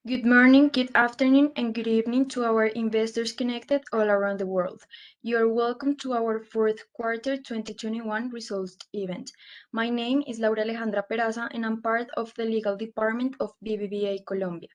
Good morning, good afternoon, and good evening to our investors connected all around the world. You are welcome to our fourth quarter 2021 results event. My name is Laura Alejandra Peraza, and I'm part of the legal department of BBVA Colombia.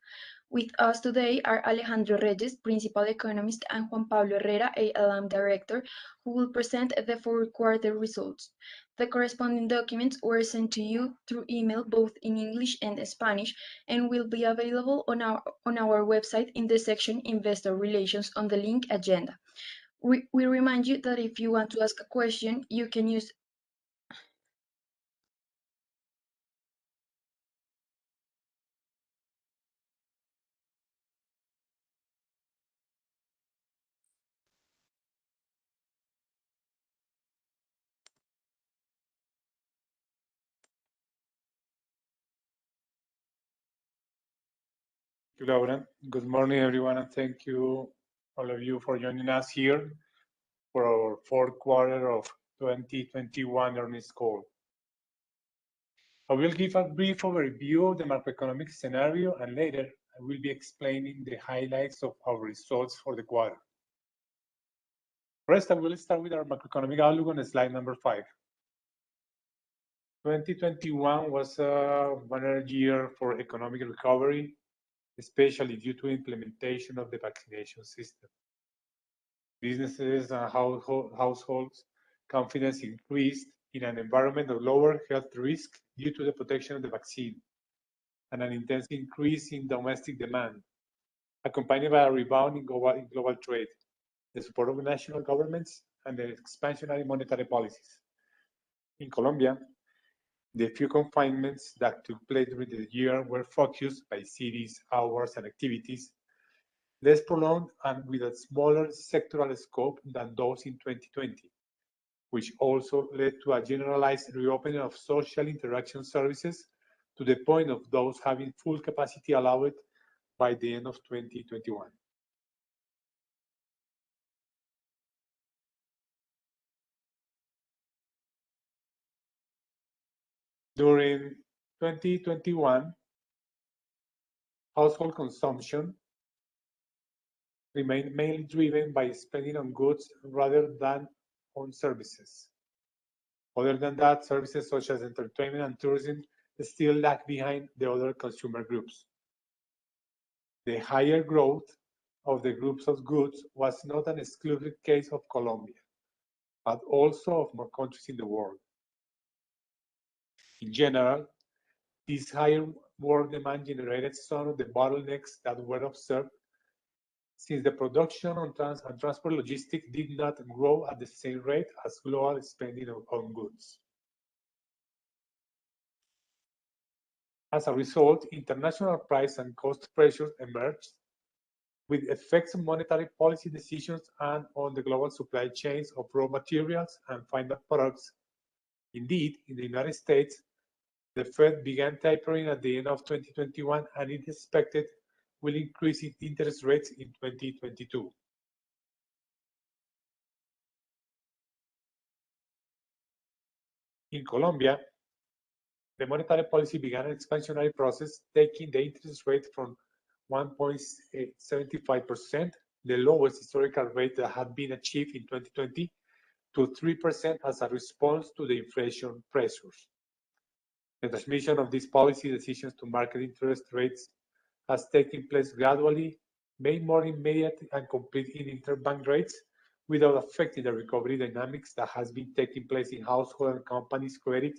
With us today are Alejandro Reyes, Principal Economist, and Juan Pablo Herrera, AM Director, who will present the fourth quarter results. The corresponding documents were sent to you through email both in English and Spanish and will be available on our website in the section Investor Relations on the link Agenda. We remind you that if you want to ask a question, you can use Thank you, Laura. Good morning, everyone, and thank you, all of you, for joining us here for our fourth quarter of 2021 earnings call. I will give a brief overview of the macroeconomic scenario, and later I will be explaining the highlights of our results for the quarter. First, I will start with our macroeconomic outlook on slide number 5. 2021 was a banner year for economic recovery, especially due to implementation of the vaccination system. Businesses and households' confidence increased in an environment of lower health risk due to the protection of the vaccine and an intense increase in domestic demand, accompanied by a rebound in global trade, the support of national governments, and the expansionary monetary policies. In Colombia, the few confinements that took place during the year were focused by cities, hours, and activities, less prolonged and with a smaller sectoral scope than those in 2020, which also led to a generalized reopening of social interaction services to the point of those having full capacity allowed by the end of 2021. During 2021, household consumption remained mainly driven by spending on goods rather than on services. Other than that, services such as entertainment and tourism still lag behind the other consumer groups. The higher growth of the groups of goods was not an exclusive case of Colombia, but also of more countries in the world. In general, this higher world demand generated some of the bottlenecks that were observed since the production and transport logistics did not grow at the same rate as global spending on goods. As a result, international price and cost pressures emerged, with effects on monetary policy decisions and on the global supply chains of raw materials and final products. Indeed, in the United States, the Fed began tapering at the end of 2021, and it is expected will increase its interest rates in 2022. In Colombia, the monetary policy began an expansionary process, taking the interest rate from 1.75%, the lowest historical rate that had been achieved in 2020, to 3% as a response to the inflation pressures. The transmission of these policy decisions to market interest rates has taken place gradually, made more immediate and complete in interbank rates, without affecting the recovery dynamics that has been taking place in household and companies' credit,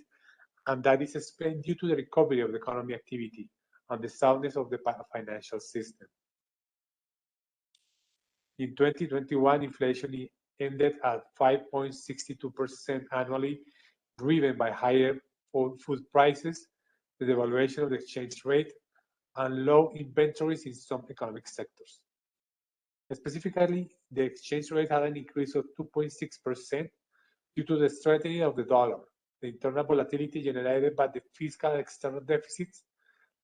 and that is explained due to the recovery of the economic activity and the soundness of the financial system. In 2021, inflation ended at 5.62% annually, driven by higher food prices, the devaluation of the exchange rate, and low inventories in some economic sectors. Specifically, the exchange rate had an increase of 2.6% due to the strengthening of the dollar, the internal volatility generated by the fiscal and external deficits,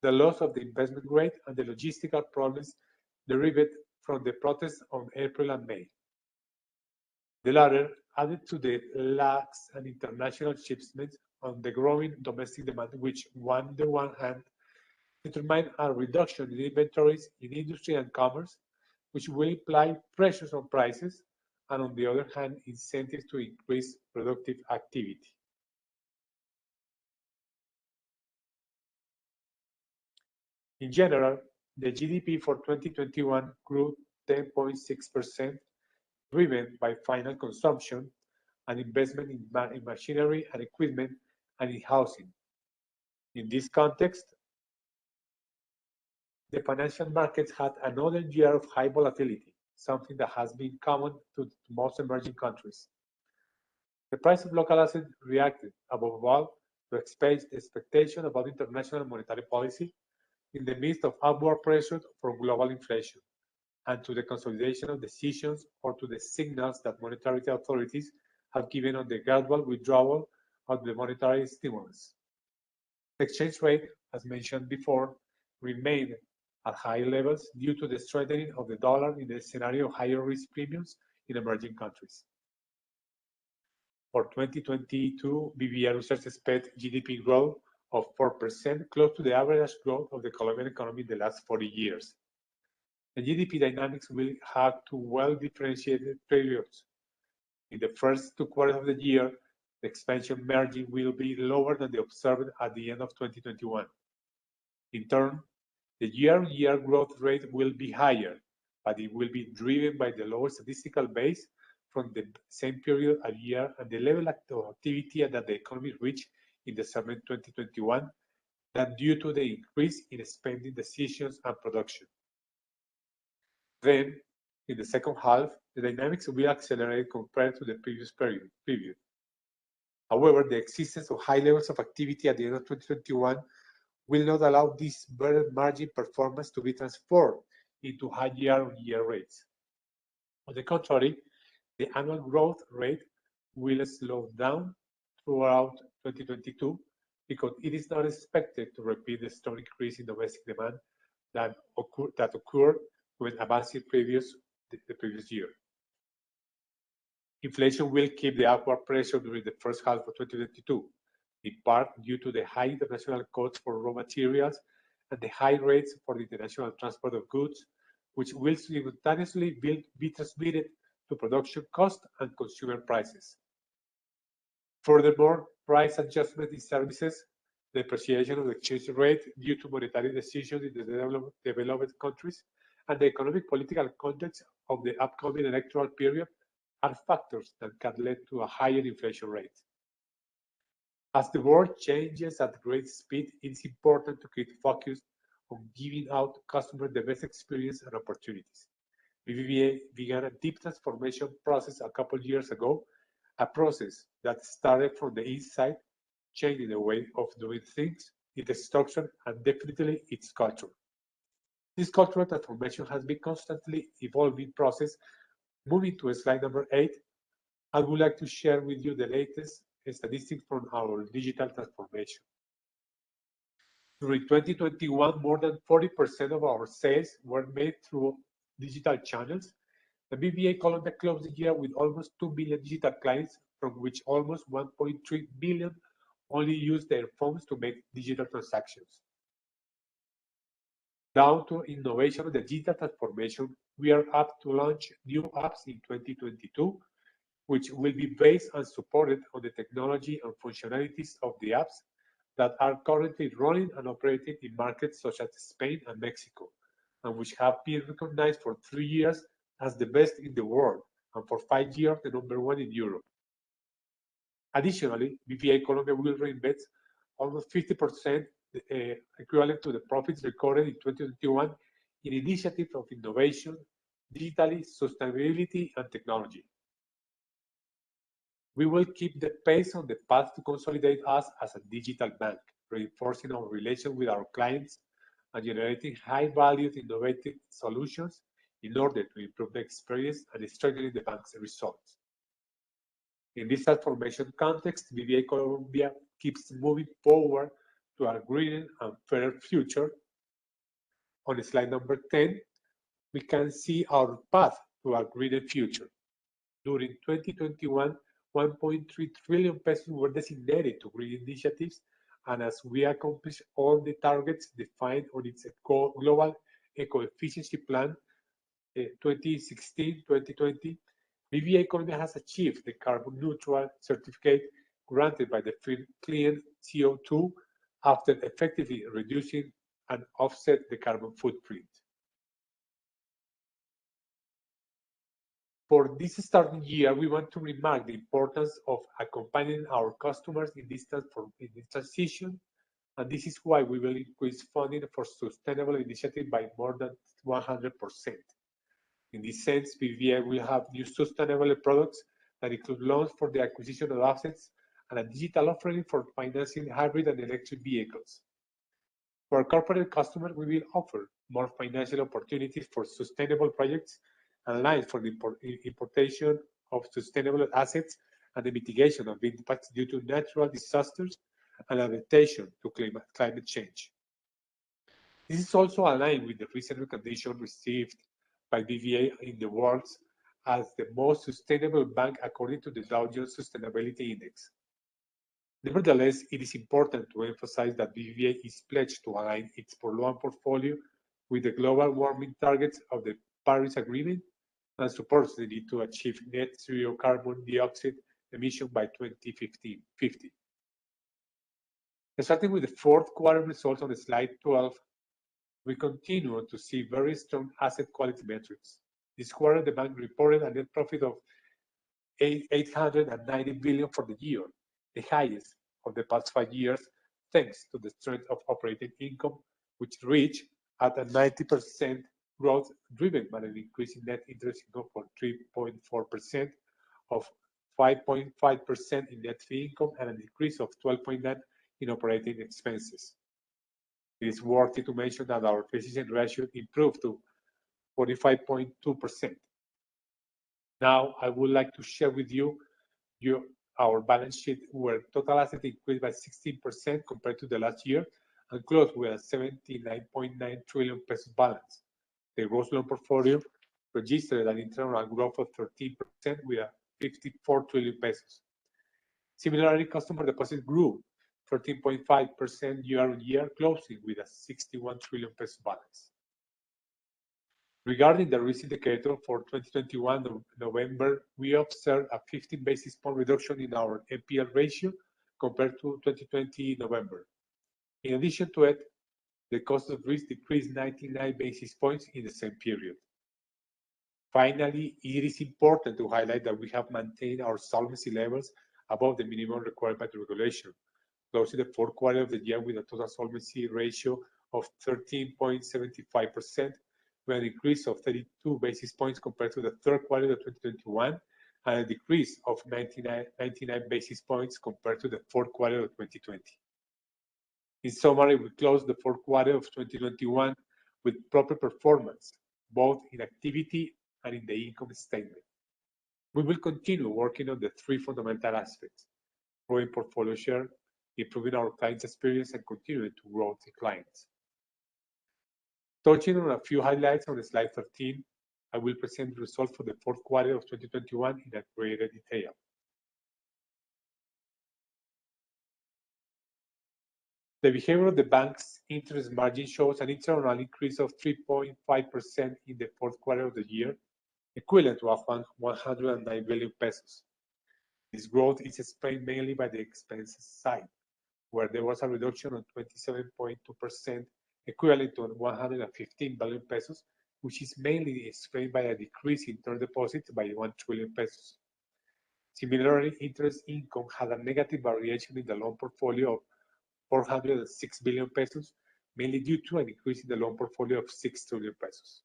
the loss of the investment grade, and the logistical problems derived from the protests on April and May. The latter added to the lags and international shipments on the growing domestic demand, which on the one hand determine a reduction in inventories in industry and commerce, which will imply pressures on prices, and on the other hand, incentives to increase productive activity. In general, the GDP for 2021 grew 10.6%, driven by final consumption and investment in machinery and equipment and in housing. In this context, the financial markets had another year of high volatility, something that has been common to most emerging countries. The price of local assets reacted, above all, to expectation about international monetary policy in the midst of upward pressure from global inflation, and to the consolidation of decisions or to the signals that monetary authorities have given on the gradual withdrawal of the monetary stimulus. The exchange rate, as mentioned before, remained at high levels due to the strengthening of the dollar in the scenario of higher risk premiums in emerging countries. For 2022, BBVA Research expects GDP growth of 4%, close to the average growth of the Colombian economy in the last 40 years. The GDP dynamics will have two well-differentiated periods. In the first 2 quarters of the year, the expansion margin will be lower than the observed at the end of 2021. In turn, the year-on-year growth rate will be higher, but it will be driven by the lower statistical base from the same period a year and the level of activity that the economy reached in December 2021 than due to the increase in spending decisions and production. Then, in the second half, the dynamics will accelerate compared to the previous period. However, the existence of high levels of activity at the end of 2021 will not allow this better margin performance to be transformed into high year-on-year rates. On the contrary, the annual growth rate will slow down throughout 2022 because it is not expected to repeat the strong increase in domestic demand that occurred when advancing the previous year. Inflation will keep the upward pressure during the first half of 2022, in part due to the high international costs for raw materials and the high rates for the international transport of goods, which will simultaneously be transmitted to production costs and consumer prices. Furthermore, price adjustment in services, the appreciation of the exchange rate due to monetary decisions in the developed countries, and the economic political context of the upcoming electoral period are factors that can lead to a higher inflation rate. As the world changes at great speed, it's important to keep focused on giving out customers the best experience and opportunities. BBVA began a deep transformation process a couple years ago, a process that started from the inside, changing the way of doing things, its structure, and definitely its culture. This cultural transformation has been constantly evolving process. Moving to slide number 8, I would like to share with you the latest statistics from our digital transformation. During 2021, more than 40% of our sales were made through digital channels. The BBVA Colombia closed the year with almost 2 million digital clients, from which almost 1.3 million only use their phones to make digital transactions. Down to innovation of the digital transformation, we are up to launch new apps in 2022, which will be based and supported on the technology and functionalities of the apps that are currently running and operating in markets such as Spain and Mexico, and which have been recognized for 3 years as the best in the world, and for 5 years the #1 in Europe. Additionally, BBVA Colombia will reinvest almost 50%, equivalent to the profits recorded in 2021, in initiatives of innovation, digitally, sustainability, and technology. We will keep the pace on the path to consolidate us as a digital bank, reinforcing our relation with our clients and generating high-value innovative solutions in order to improve the experience and strengthen the bank's results. In this transformation context, BBVA Colombia keeps moving forward to a greener and fairer future. On slide number 10, we can see our path to a greener future. During 2021, 1.3 trillion pesos were designated to green initiatives and as we accomplish all the targets defined on its global eco-efficiency plan 2016-2020, BBVA Colombia has achieved the carbon neutral certificate granted by the clean CO2 after effectively reducing and offset the carbon footprint. For this starting year, we want to remark the importance of accompanying our customers in this transition, and this is why we will increase funding for sustainable initiatives by more than 100%. In this sense, BBVA will have new sustainable products that include loans for the acquisition of assets and a digital offering for financing hybrid and electric vehicles. For our corporate customers, we will offer more financial opportunities for sustainable projects and lines for the importation of sustainable assets and the mitigation of impacts due to natural disasters and adaptation to climate change. This is also aligned with the recent recognition received by BBVA in the world as the most sustainable bank according to the Dow Jones Sustainability Index. Nevertheless, it is important to emphasize that BBVA is pledged to align its loan portfolio with the global warming targets of the Paris Agreement and supports the need to achieve net zero carbon dioxide emission by 2050. Starting with the fourth quarter results on slide 12, we continue to see very strong asset quality metrics. This quarter, the bank reported a net profit of 890 billion for the year, the highest of the past 5 years, thanks to the strength of operating income, which reached at a 90% growth, driven by an increase in net interest income for 3.4%, of 5.5% in net fee income, and an increase of 12.9% in operating expenses. It is worthy to mention that our efficiency ratio improved to 45.2%. Now, I would like to share with you our balance sheet, where total assets increased by 16% compared to the last year and closed with a 79.9 trillion pesos balance. The gross loan portfolio registered an internal growth of 13% with a 54 trillion pesos. Similarly, customer deposits grew 13.5% year-on-year, closing with a 61 trillion pesos balance. Regarding the risk indicator for 2021 November, we observed a 15 basis point reduction in our NPL ratio compared to 2020 November. In addition to it, the cost of risk decreased 99 basis points in the same period. Finally, it is important to highlight that we have maintained our solvency levels above the minimum required by the regulation, closing the fourth quarter of the year with a total solvency ratio of 13.75%, with an increase of 32 basis points compared to the third quarter of 2021, and a decrease of 99 basis points compared to the fourth quarter of 2020. In summary, we closed the fourth quarter of 2021 with proper performance, both in activity and in the income statement. We will continue working on the three fundamental aspects: growing portfolio share, improving our clients' experience, and continuing to grow the clients. Touching on a few highlights on slide 13, I will present the results for the fourth quarter of 2021 in a greater detail. The behavior of the bank's interest margin shows an internal increase of 3.5% in the fourth quarter of the year, equivalent to 109 billion pesos. This growth is explained mainly by the expenses side, where there was a reduction of 27.2%, equivalent to 115 billion pesos, which is mainly explained by a decrease in term deposits by 1 trillion pesos. Similarly, interest income had a negative variation in the loan portfolio of 406 billion pesos, mainly due to an increase in the loan portfolio of 6 trillion pesos.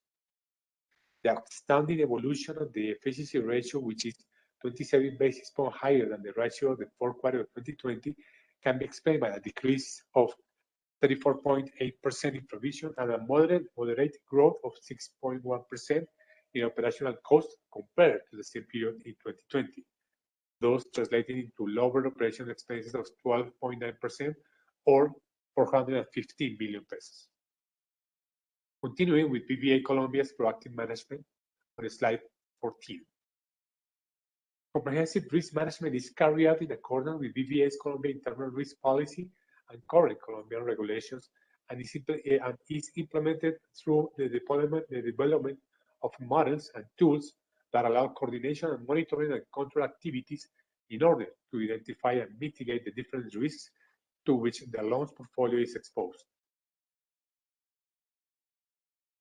The outstanding evolution of the efficiency ratio, which is 27 basis points higher than the ratio of the fourth quarter of 2020, can be explained by a decrease of 34.8% in provision and a moderate growth of 6.1% in operational costs compared to the same period in 2020, thus translating into lower operational expenses of 12.9% or 415 billion pesos. Continuing with BBVA Colombia's proactive management on slide 14. Comprehensive risk management is carried out in accordance with BBVA Colombia internal risk policy and current Colombian regulations and is implemented through the development of models and tools that allow coordination and monitoring and control activities in order to identify and mitigate the different risks to which the loans portfolio is exposed.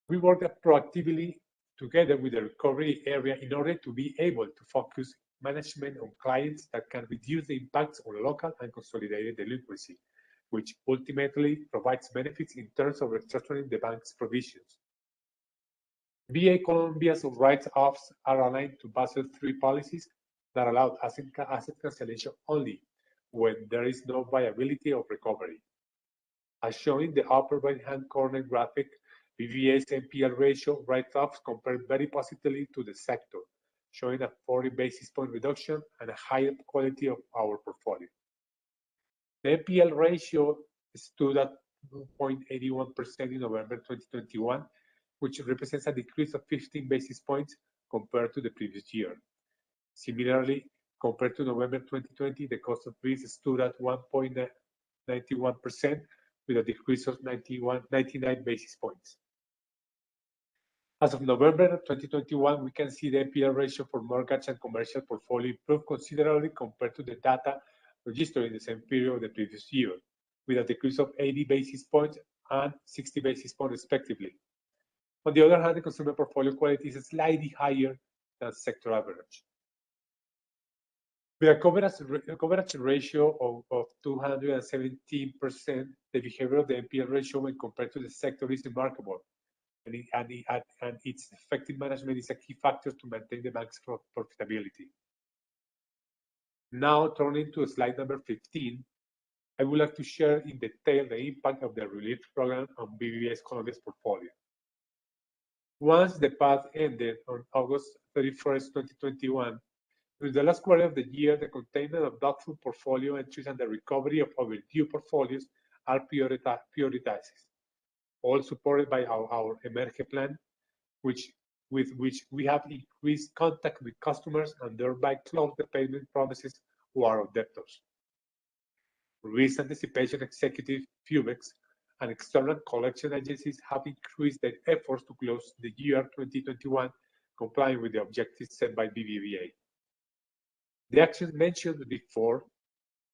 We work proactively together with the recovery area in order to be able to focus management on clients that can reduce the impacts on local and consolidated delinquency, which ultimately provides benefits in terms of restructuring the bank's provisions. BBVA Colombia's write-offs are aligned to Basel III policies that allow asset cancellation only when there is no viability of recovery. As shown in the upper right-hand corner graphic, BBVA's NPL ratio write-offs compare very positively to the sector, showing a 40 basis point reduction and a higher quality of our portfolio. The NPL ratio stood at 2.81% in November 2021, which represents a decrease of 15 basis points compared to the previous year. Similarly, compared to November 2020, the cost of risk stood at 1.91%, with a decrease of 99 basis points. As of November 2021, we can see the NPL ratio for mortgage and commercial portfolio improved considerably compared to the data registered in the same period of the previous year, with a decrease of 80 basis points and 60 basis points respectively. On the other hand, the consumer portfolio quality is slightly higher than sector average. With a coverage ratio of 217%, the behavior of the NPL ratio when compared to the sector is remarkable, and its effective management is a key factor to maintain the bank's profitability. Now, turning to slide number 15, I would like to share in detail the impact of the relief program on BBVA Colombia's portfolio. Once the path ended on August 31st, 2021, during the last quarter of the year, the containment of doubtful portfolio entries and the recovery of overdue portfolios are prioritized, all supported by our Emerge plan, with which we have increased contact with customers and thereby closed the payment promises to our debtors. Risk anticipation executive, FUBEX, and external collection agencies have increased their efforts to close the year 2021, complying with the objectives set by BBVA. The actions mentioned before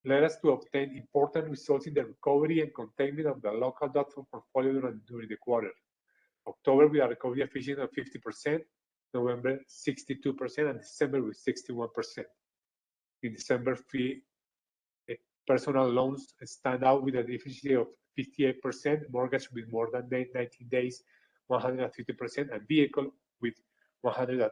led us to obtain important results in the recovery and containment of the local doubtful portfolio during the quarter. October with a recovery efficiency of 50%, November 62%, and December with 61%. In December, personal loans stand out with an efficiency of 58%, mortgage with more than 90 days, 150%, and vehicle with 108%.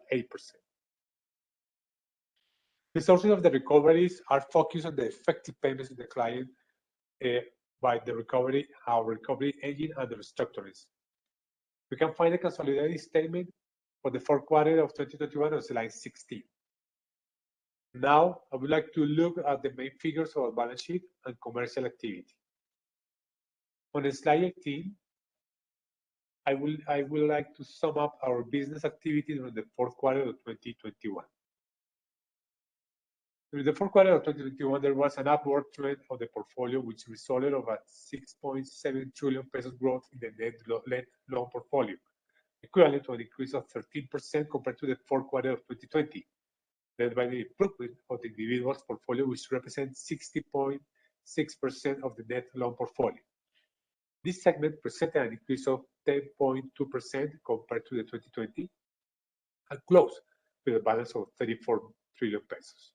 The sources of the recoveries are focused on the effective payments to the client by our recovery engine and the restructurings. We can find a consolidated statement for the fourth quarter of 2021 on slide 16. Now, I would like to look at the main figures of our balance sheet and commercial activity. On slide 18, I would like to sum up our business activity during the fourth quarter of 2021. During the fourth quarter of 2021, there was an upward trend of the portfolio, which resulted in a 6.7 trillion pesos growth in the net loan portfolio, equivalent to an increase of 13% compared to the fourth quarter of 2020, led by the improvement of the individual's portfolio, which represents 60.6% of the net loan portfolio. This segment presented an increase of 10.2% compared to the 2020 and closed with a balance of 34 trillion pesos.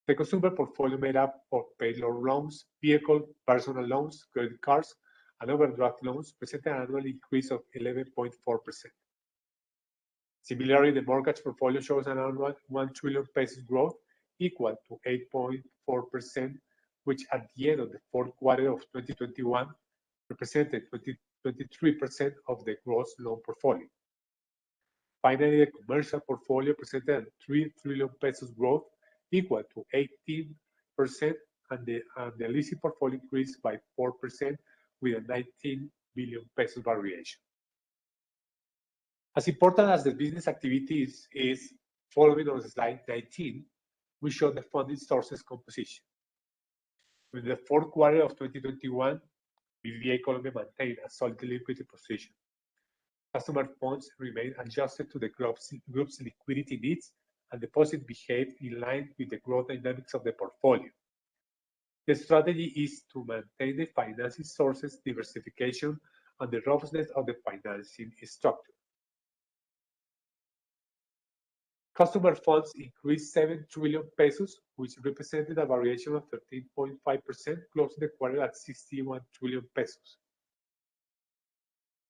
The consumer portfolio made up of payroll loans, vehicle, personal loans, credit cards, and overdraft loans presented an annual increase of 11.4%. Similarly, the mortgage portfolio shows an annual 1 trillion pesos growth equal to 8.4%, which at the end of the fourth quarter of 2021 represented 23% of the gross loan portfolio. Finally, the commercial portfolio presented a 3 trillion pesos growth equal to 18%, and the leasing portfolio increased by 4% with a 19 billion pesos variation. As important as the business activity is, following on slide 19, we show the funding sources composition. In the fourth quarter of 2021, BBVA Colombia maintained a solid liquidity position. Customer funds remained adjusted to the group's liquidity needs, and deposits behaved in line with the growth dynamics of the portfolio. The strategy is to maintain the financing sources diversification and the robustness of the financing structure. Customer funds increased 7 trillion pesos, which represented a variation of 13.5%, closing the quarter at 61 trillion pesos.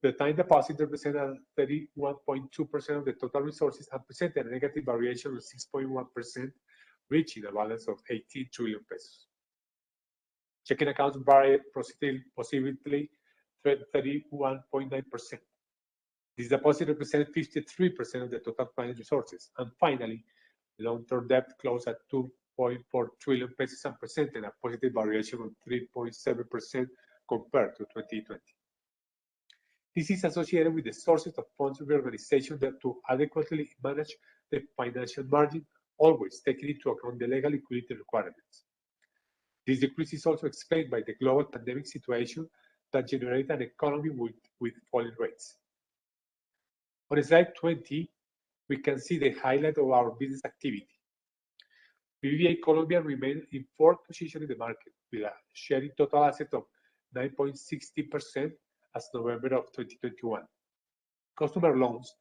The time deposit represented 31.2% of the total resources and presented a negative variation of 6.1%, reaching a balance of 18 trillion pesos. Checking accounts varied positively 31.9%. This deposit represents 53% of the total client resources. And finally, long-term debt closed at 2.4 trillion pesos and presented a positive variation of 3.7% compared to 2020. This is associated with the sources of funds reorganization that to adequately manage the financial margin, always taking into account the legal liquidity requirements. This decrease is also explained by the global pandemic situation that generated an economy with falling rates. On slide 20, we can see the highlight of our business activity. BBVA Colombia remained in fourth position in the market with a share in total assets of 9.60% as November of 2021. Customer loans,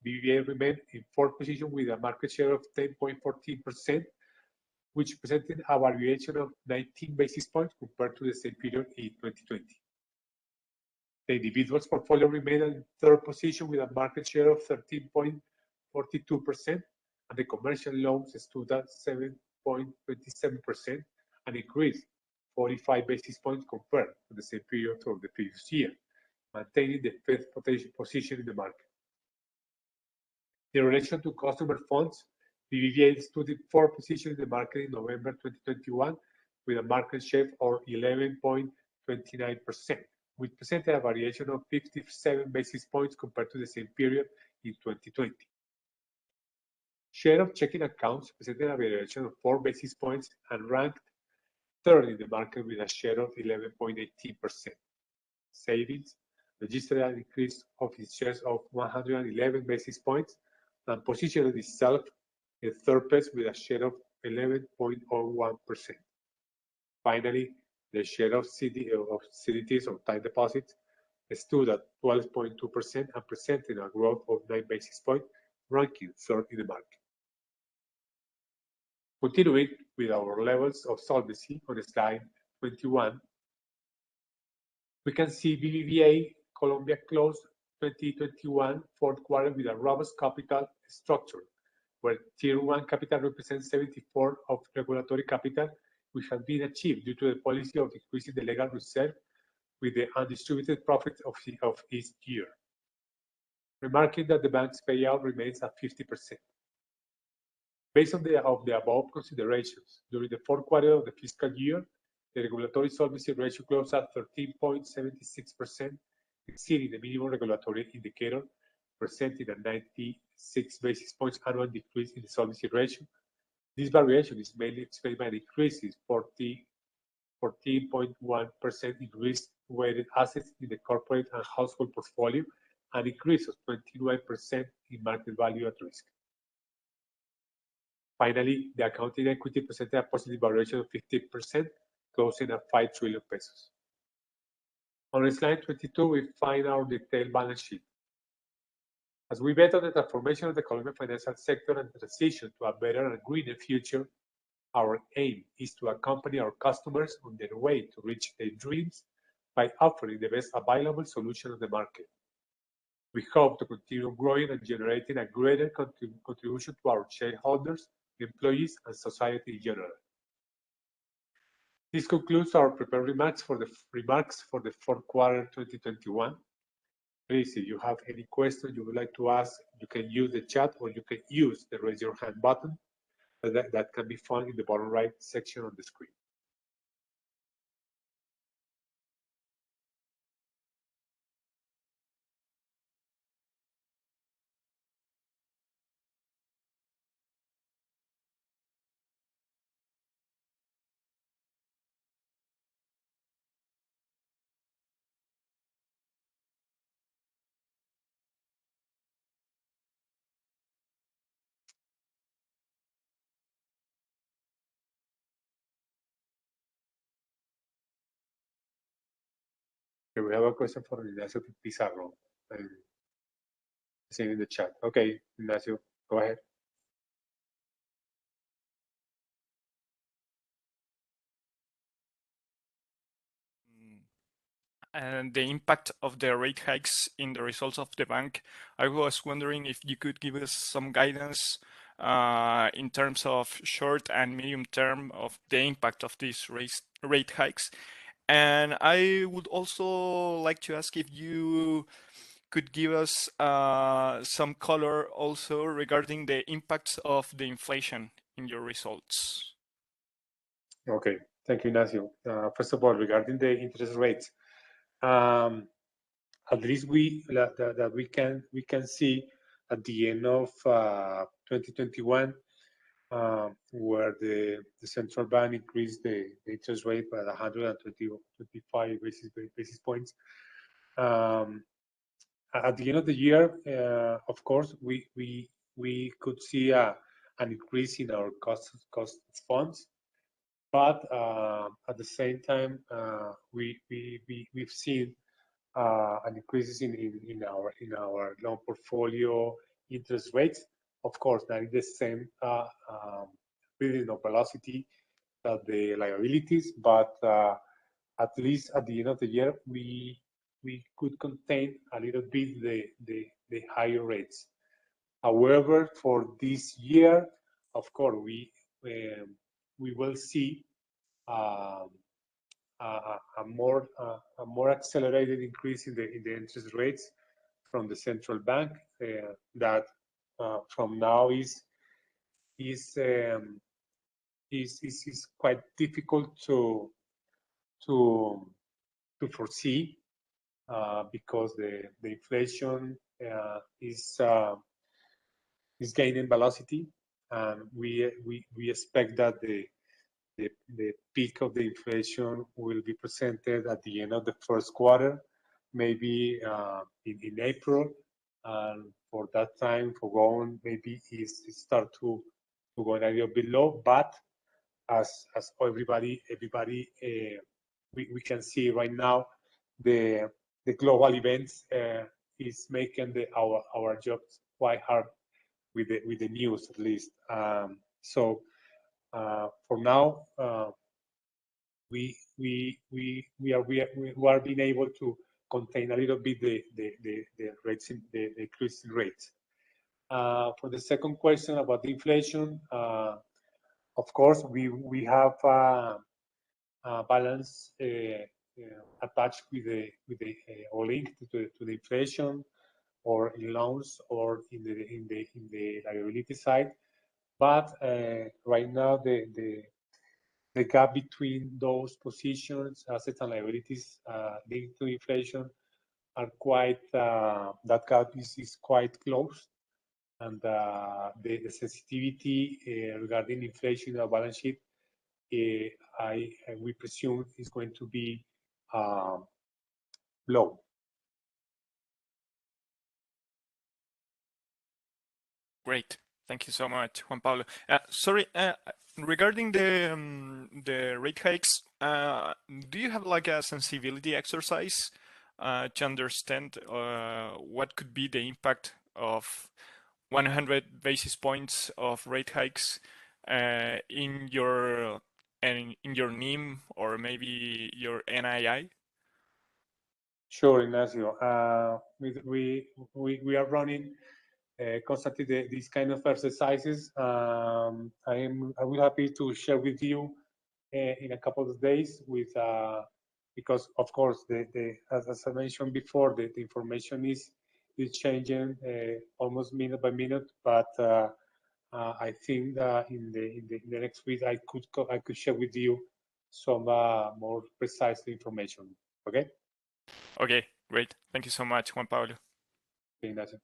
BBVA remained in fourth position with a market share of 10.14%, which presented a variation of 19 basis points compared to the same period in 2020. The individuals portfolio remained in third position with a market share of 13.42%, and the commercial loans stood at 7.27% and increased 45 basis points compared to the same period of the previous year, maintaining the fifth position in the market. In relation to customer funds, BBVA stood in fourth position in the market in November 2021 with a market share of 11.29%, which presented a variation of 57 basis points compared to the same period in 2020. Share of checking accounts presented a variation of 4 basis points and ranked third in the market with a share of 11.18%. Savings registered an increase of its shares of 111 basis points and positioned itself in third place with a share of 11.01%. Finally, the share of CDTs or time deposits stood at 12.2% and presented a growth of 9 basis points, ranking third in the market. Continuing with our levels of solvency on slide 21, we can see BBVA Colombia closed 2021 fourth quarter with a robust capital structure, where Tier 1 capital represents 74% of regulatory capital, which has been achieved due to the policy of increasing the legal reserve with the undistributed profits of each year, remarking that the bank's payout remains at 50%. Based on the above considerations, during the fourth quarter of the fiscal year, the regulatory solvency ratio closed at 13.76%, exceeding the minimum regulatory indicator, presenting a 96 basis points annual decrease in the solvency ratio. This variation is mainly explained by an increase in 14.1% in risk-weighted assets in the corporate and household portfolio, and an increase of 29% in market value at risk. Finally, the accounting equity presented a positive variation of 15%, closing at 5 trillion pesos. On slide 22, we find our detailed balance sheet. As we bet on the transformation of the Colombian financial sector and transition to a better and greener future, our aim is to accompany our customers on their way to reach their dreams by offering the best available solution on the market. We hope to continue growing and generating a greater contribution to our shareholders, employees, and society in general. This concludes our prepared remarks for the fourth quarter 2021. Please, if you have any questions you would like to ask, you can use the chat or you can use the raise your hand button that can be found in the bottom right section of the screen. Okay, we have a question for Ignacio Pizarro. Seen in the chat. Okay, Ignacio, go ahead. And the impact of the rate hikes in the results of the bank. I was wondering if you could give us some guidance in terms of short and medium term of the impact of these rate hikes. And I would also like to ask if you could give us some color also regarding the impacts of the inflation in your results. Okay, thank you, Ignacio. First of all, regarding the interest rates, at least that we can see at the end of 2021, where the central bank increased the interest rate by 125 basis points. At the end of the year, of course, we could see an increase in our cost of funds, but at the same time, we've seen an increase in our loan portfolio interest rates. Of course, not in the same rhythm or velocity that the liabilities, but at least at the end of the year, we could contain a little bit the higher rates. However, for this year, of course, we will see a more accelerated increase in the interest rates from the central bank that from now is quite difficult to foresee because the inflation is gaining velocity, and we expect that the peak of the inflation will be presented at the end of the first quarter, maybe in April, and for that time, for going, maybe it start to go a little bit low. But as everybody we can see right now, the global events is making our jobs quite hard with the news, at least. So for now, we are being able to contain a little bit the rates in the increasing rates. For the second question about the inflation, of course, we have a balance attached with the or linked to the inflation, or in loans, or in the liability side. But right now, the gap between those positions, assets and liabilities linked to inflation, are quite that gap is quite close, and the sensitivity regarding inflation in our balance sheet, we presume is going to be low. Great. Thank you so much, Juan Pablo. Sorry, regarding the rate hikes, do you have like a sensibility exercise to understand what could be the impact of 100 basis points of rate hikes in your NIM, or maybe your NII? Sure, Ignacio. We are running constantly these kind of exercises. I will be happy to share with you in a couple of days with because of course as I mentioned before, the information is changing almost minute by minute. But I think that in the next week I could share with you some more precise information. Okay. Okay, great. Thank you so much, Juan Pablo. Okay, Ignacio.